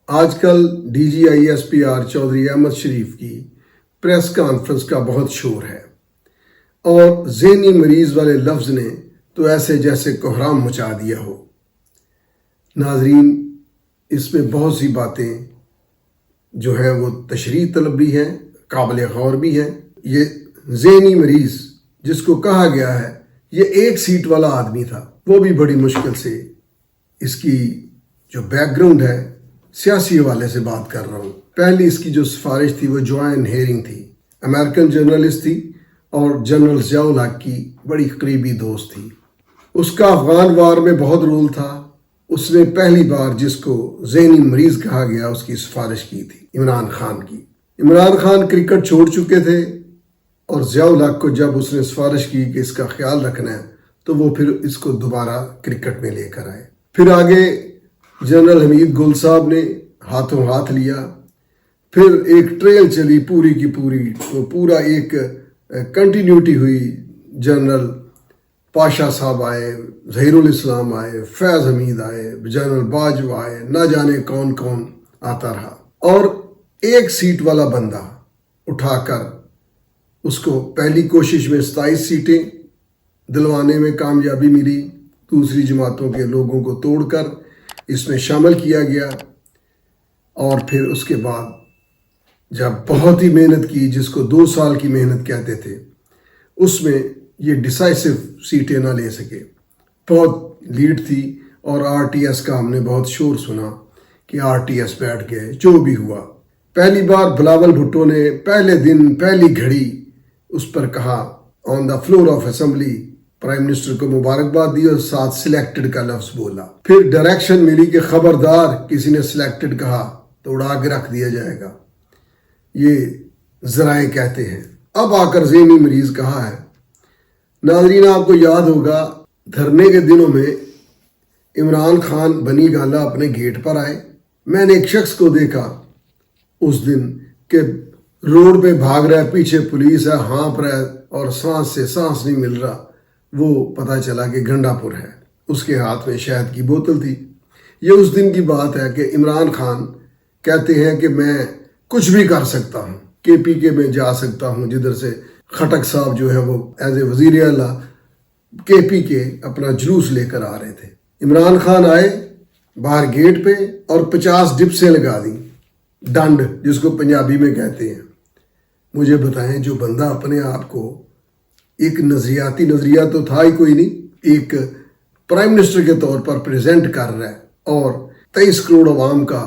آج کل D G I S P R Chaudhry Ahmad Sharif کی پریس کانفرنس کا بہت شور ہے اور ذہنی مریض والے لفظ نے تو ایسے جیسے کوہرام مچا دیا ہو۔ ناظرین، اس میں بہت سی باتیں جو ہیں وہ تشریح طلب بھی ہیں، قابل غور بھی ہیں۔ یہ ذہنی مریض جس کو کہا گیا ہے یہ ایک سیٹ والا آدمی تھا، وہ بھی بڑی مشکل سے اس کی جو بیک گراؤنڈ ہے سیاسی حوالے سے بات کر رہا ہوں۔ پہلی اس کی جو سفارش تھی وہ جوائن ہیرنگ تھی، امریکن جرنلسٹ تھی اور جنرل ضیاء الحق کی بڑی قریبی دوست تھی۔ اس کا افغان وار میں بہت رول تھا۔ اس نے پہلی بار جس کو ذہنی مریض کہا گیا اس کی سفارش کی تھی عمران خان کی۔ عمران خان کرکٹ چھوڑ چکے تھے اور ضیاء الحق کو جب اس نے سفارش کی کہ اس کا خیال رکھنا ہے تو وہ پھر اس کو دوبارہ کرکٹ میں لے کر آئے۔ پھر آگے جنرل حمید گل صاحب نے ہاتھوں ہاتھ لیا، پھر ایک ٹریل چلی پوری کی پوری، تو پورا ایک کنٹینیوٹی ہوئی۔ جنرل پاشا صاحب آئے، ظہیر الاسلام آئے، فیض حمید آئے، جنرل باجوہ آئے، نہ جانے کون کون آتا رہا، اور ایک سیٹ والا بندہ اٹھا کر اس کو پہلی کوشش میں 27 سیٹیں دلوانے میں کامیابی ملی، دوسری جماعتوں کے لوگوں کو توڑ کر اس میں شامل کیا گیا، اور پھر اس کے بعد جب بہت ہی محنت کی، جس کو 2 سال کی محنت کہتے تھے، اس میں یہ ڈیسائسو سیٹیں نہ لے سکے۔ بہت لیڈ تھی اور آر ٹی ایس کا ہم نے بہت شور سنا کہ آر ٹی ایس بیٹھ گئے۔ جو بھی ہوا، پہلی بار بلاول بھٹو نے پہلے دن پہلی گھڑی اس پر کہا، on the floor of assembly, prime minister کو مبارکباد دی اور ساتھ سلیکٹڈ کا لفظ بولا۔ پھر ڈائریکشن ملی کہ خبردار کسی نے سلیکٹڈ کہا تو اڑا کے رکھ دیا جائے گا، یہ ذرائع کہتے ہیں۔ اب آ کر ذہنی مریض کہا ہے۔ ناظرین، آپ کو یاد ہوگا دھرنے کے دنوں میں عمران خان بنی گالا اپنے گیٹ پر آئے۔ میں نے ایک شخص کو دیکھا اس دن کہ روڈ پہ بھاگ رہا ہے، پیچھے پولیس ہے، ہانپ رہا ہے اور سانس سے سانس نہیں مل رہا۔ وہ پتہ چلا کہ گنڈا پور ہے، اس کے ہاتھ میں شہد کی بوتل تھی۔ یہ اس دن کی بات ہے کہ عمران خان کہتے ہیں کہ میں کچھ بھی کر سکتا ہوں، کے پی کے میں جا سکتا ہوں، جدھر سے خٹک صاحب جو ہے وہ ایز اے وزیر اعلیٰ کے پی کے اپنا جلوس لے کر آ رہے تھے۔ عمران خان آئے باہر گیٹ پہ اور 50 ڈپسیں لگا دیں، ڈنڈ جس کو پنجابی میں کہتے ہیں۔ مجھے بتائیں، جو بندہ اپنے آپ کو ایک نظریہ تو تھا ہی کوئی نہیں، ایک پرائم منسٹر کے طور پر پریزنٹ کر رہا ہے اور 23 کروڑ عوام کا